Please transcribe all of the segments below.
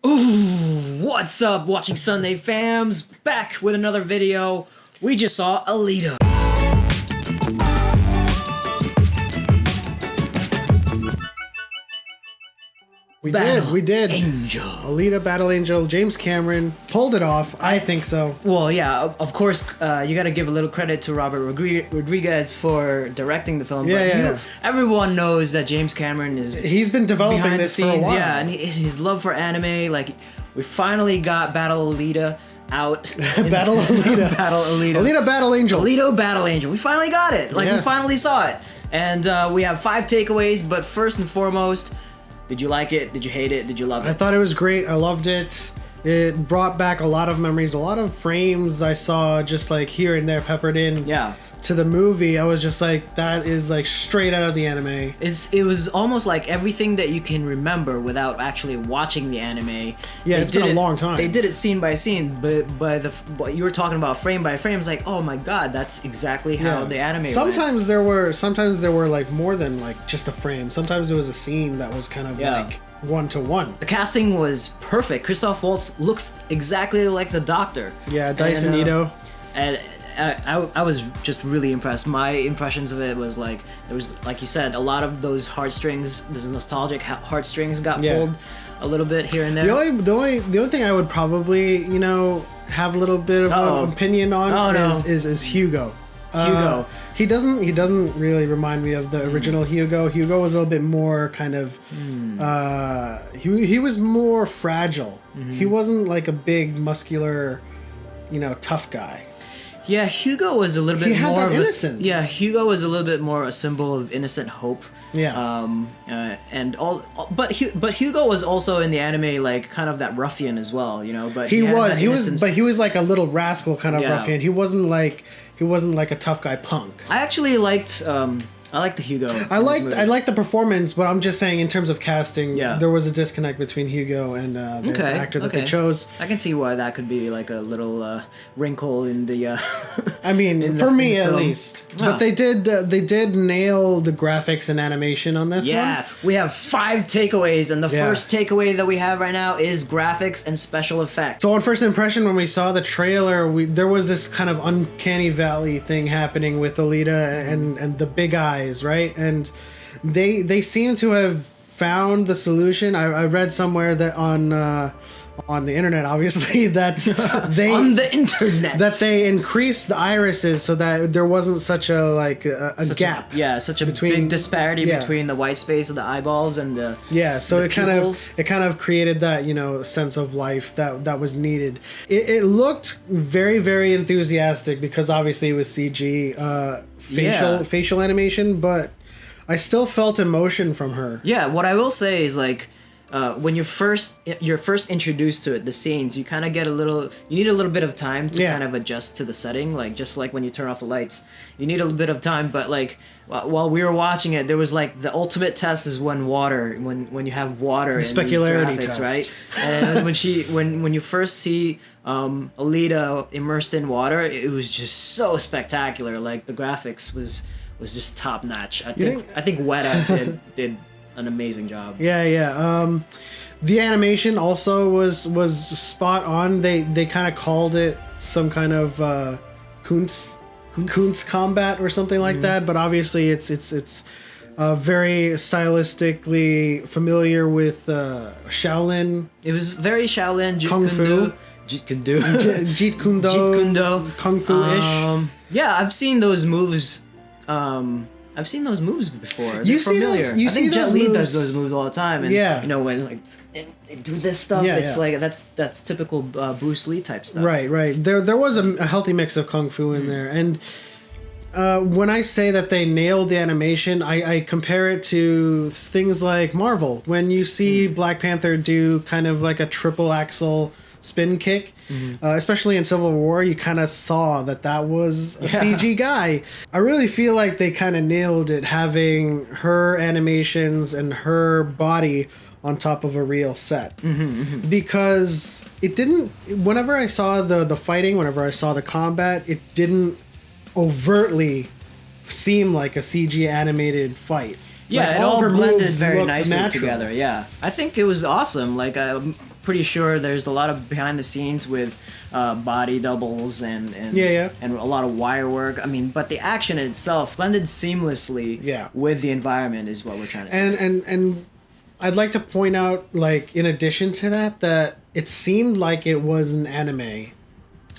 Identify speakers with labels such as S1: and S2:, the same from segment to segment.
S1: Ooh, what's up, Watching Sunday fams? Back with another video. We just saw Alita.
S2: We did.
S1: Angel.
S2: Alita Battle Angel, James Cameron pulled it off. I think so.
S1: Well, yeah, of course, you gotta give a little credit to Robert Rodriguez for directing the film.
S2: Yeah.
S1: Everyone knows that James Cameron is
S2: He's been developing
S1: behind
S2: this
S1: the scenes,
S2: for a while.
S1: yeah, and his love for anime, like, we finally got Battle Alita out.
S2: Battle Alita.
S1: Battle Alita.
S2: Alita Battle Angel.
S1: Alita Battle Angel. We finally got it. Like,
S2: Yeah.
S1: we finally saw it. And we have 5 takeaways, but first and foremost, did you like it? Did you hate it? Did you love it?
S2: I thought it was great. I loved it. It brought back a lot of memories, a lot of frames I saw just like here and there peppered in.
S1: Yeah.
S2: To the movie, I was just like, that is like straight out of the anime.
S1: It was almost like everything that you can remember without actually watching the anime.
S2: Yeah, it's been a long time.
S1: They did it scene by scene, but but you were talking about frame by frame. It's like, oh my god, that's exactly how the anime
S2: Sometimes there were like more than like just a frame. Sometimes there was a scene that was kind of like one-to-one.
S1: The casting was perfect. Christoph Waltz looks exactly like the Doctor.
S2: Yeah, Dyson Ito.
S1: And I was just really impressed. My impressions of it was like, there was, like you said, a lot of those heartstrings, those nostalgic heartstrings got pulled a little bit here and there.
S2: The only thing I would probably, have a little bit of an opinion on is Hugo.
S1: Hugo.
S2: He doesn't really remind me of the original Hugo. Hugo was a little bit more kind of he was more fragile. He wasn't like a big muscular, tough guy.
S1: Yeah, Hugo was a little bit
S2: more
S1: of
S2: innocence.
S1: Hugo was a little bit more a symbol of innocent hope.
S2: Yeah.
S1: But Hugo was also in the anime like kind of that ruffian as well, But
S2: he was like a little rascal kind of ruffian. He wasn't like a tough guy punk.
S1: I actually liked the Hugo.
S2: I liked the performance, but I'm just saying in terms of casting, there was a disconnect between Hugo and the actor that they chose.
S1: I can see why that could be like a little wrinkle in the.
S2: I mean, for me at least. Yeah. But they did nail the graphics and animation on this one.
S1: Yeah, we have 5 takeaways, and the first takeaway that we have right now is graphics and special effects.
S2: So on first impression, when we saw the trailer, there was this kind of uncanny valley thing happening with Alita and the big eyes. Right, and they seem to have found the solution. I read somewhere that on the internet, obviously, that they
S1: on the internet
S2: that they increased the irises so that there wasn't such a gap.
S1: Such a big disparity between the white space of the eyeballs and the
S2: So
S1: it
S2: kind of created that sense of life that was needed. It looked very, very enthusiastic because obviously it was CG facial animation, but I still felt emotion from her.
S1: Yeah, what I will say is like. When you're first introduced to it, the scenes, you kind of get you need a little bit of time to kind of adjust to the setting, like just like when you turn off the lights, you need a little bit of time. But like while we were watching it, there was like the ultimate test is when you have water in
S2: specularity
S1: these graphics,
S2: test.
S1: right? And when you first see Alita immersed in water, it was just so spectacular. Like the graphics was just top notch. I think Weta did an amazing job.
S2: The animation also was spot on. They kind of called it some kind of Kuntz combat or something like that, but obviously it's very stylistically familiar with Shaolin.
S1: It was very Shaolin,
S2: Kung Fu.
S1: Jeet Kune Do.
S2: Jeet Kune Do. Kung Fu-ish.
S1: Yeah, I've seen those moves. I've seen those moves before. They're familiar. I think Jet Li does those moves all the time. And when like they do this stuff, it's like that's typical Bruce Lee type stuff.
S2: Right. There was a healthy mix of kung fu in there, and when I say that they nailed the animation, I compare it to things like Marvel. When you see Black Panther do kind of like a triple axel spin kick, especially in Civil War, you kind of saw that was a CG guy. I really feel like they kind of nailed it, having her animations and her body on top of a real set. Because it didn't, whenever I saw the fighting, whenever I saw the combat, it didn't overtly seem like a CG animated fight.
S1: Yeah,
S2: like,
S1: it all blended very nicely together. Yeah, I think it was awesome. Like pretty sure there's a lot of behind the scenes with body doubles and and a lot of wire work. I mean, but the action itself blended seamlessly with the environment is what we're trying to say.
S2: And I'd like to point out, like, in addition to that it seemed like it was an anime.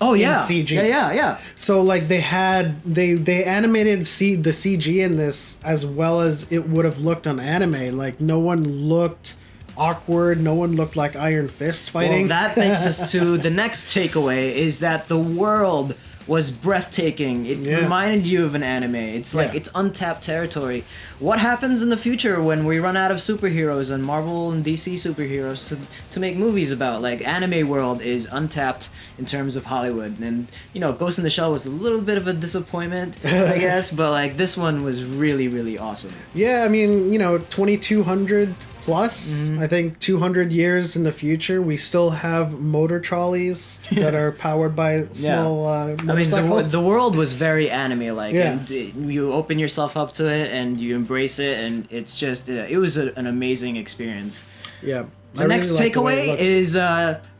S1: Oh yeah,
S2: CG.
S1: Yeah.
S2: So like they animated the CG in this as well as it would have looked on anime. Like no one looked awkward. No one looked like Iron Fist fighting.
S1: Well, that takes us to the next takeaway: is that the world was breathtaking. It reminded you of an anime. It's like it's untapped territory. What happens in the future when we run out of superheroes and Marvel and DC superheroes to make movies about? Like, anime world is untapped in terms of Hollywood. And, you know, Ghost in the Shell was a little bit of a disappointment, I guess, but like this one was really, really awesome.
S2: Yeah, I mean, you know, 2200 plus, I think 200 years in the future, we still have motor trolleys that are powered by small motorcycles.
S1: I mean, the world was very anime-like. And you open yourself up to it and you embrace it, and it's just, it was an amazing experience.
S2: Yeah.
S1: The next takeaway is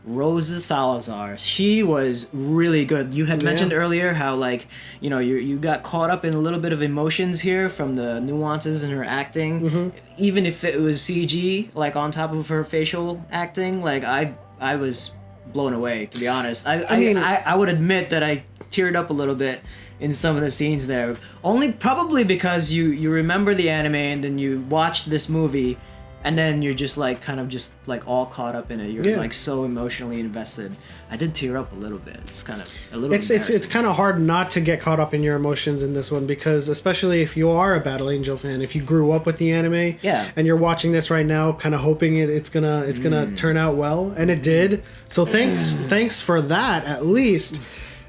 S1: Rosa Salazar. She was really good. You had mentioned earlier how, like, you know, you got caught up in a little bit of emotions here from the nuances in her acting. Even if it was CG, like, on top of her facial acting, like, I was blown away, to be honest. I mean, I would admit that I teared up a little bit in some of the scenes there. Only probably because you remember the anime and then you watch this movie, and then you're just like kind of just like all caught up in it. You're like so emotionally invested. I did tear up a little bit. It's kind of a little.
S2: It's kind of hard not to get caught up in your emotions in this one, because especially if you are a Battle Angel fan, if you grew up with the anime, and you're watching this right now, kind of hoping it's gonna turn out well, and it did. So thanks for that at least.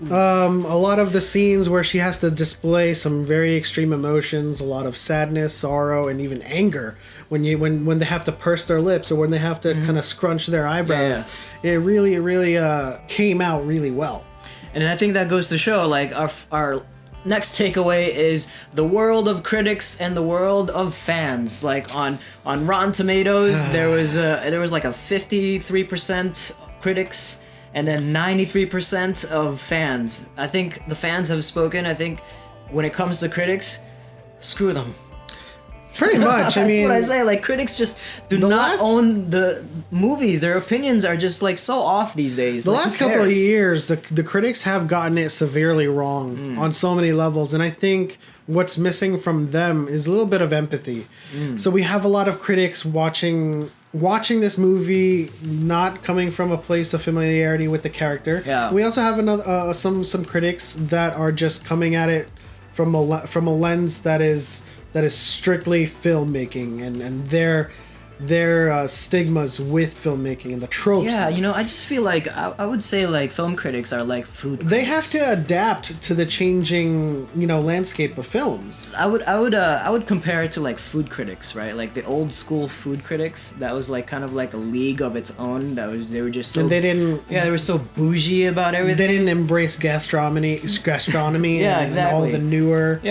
S2: A lot of the scenes where she has to display some very extreme emotions, a lot of sadness, sorrow, and even anger when they have to purse their lips or when they have to kind of scrunch their eyebrows. It really came out really well.
S1: And I think that goes to show, like, our next takeaway is the world of critics and the world of fans. Like on Rotten Tomatoes, there was like a 53% critics and then 93% of fans. I think the fans have spoken. I think when it comes to critics, screw them.
S2: Pretty much.
S1: That's what I say. Like, critics just do not own the movies. Their opinions are just like so off these days.
S2: The last couple of years, the critics have gotten it severely wrong on so many levels, and I think what's missing from them is a little bit of empathy. So we have a lot of critics watching this movie not coming from a place of familiarity with the character. We also have some critics that are just coming at it from a lens that is strictly filmmaking and their stigmas with filmmaking and the tropes.
S1: Yeah, you know, I just feel like I would say like film critics are like food critics.
S2: They have to adapt to the changing, you know, landscape of films.
S1: I would compare it to like food critics, right? Like the old school food critics. That was like kind of like a league of its own. They were just so,
S2: and they
S1: were so bougie about everything.
S2: They didn't embrace gastronomy and all the newer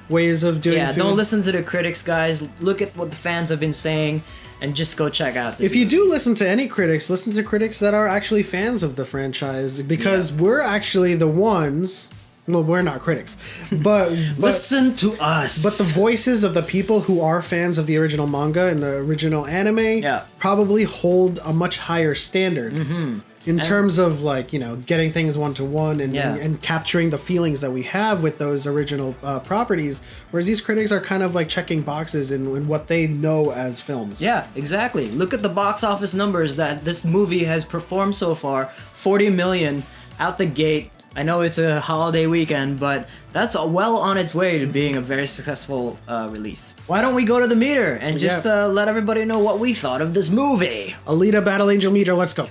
S2: ways of doing food.
S1: Don't listen to the critics, guys. Look at what the fans have been saying. And just go check out this.
S2: If you do listen to any critics, listen to critics that are actually fans of the franchise, because we're actually the ones. Well, we're not critics, but
S1: listen to us.
S2: But the voices of the people who are fans of the original manga and the original anime probably hold a much higher standard in terms of, like, you know, getting things one-to-one and capturing the feelings that we have with those original properties, whereas these critics are kind of like checking boxes in what they know as films. Yeah, exactly. Look at the box office numbers that this movie has performed so far. 40 million out the gate. I know it's a holiday weekend, but that's well on its way to being a very successful release. Why don't we go to the meter and just let everybody know what we thought of this movie? Alita Battle Angel meter, let's go.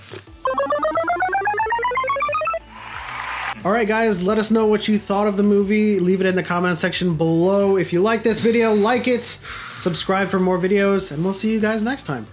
S2: Alright guys, let us know what you thought of the movie. Leave it in the comment section below. If you like this video, like it, subscribe for more videos, and we'll see you guys next time.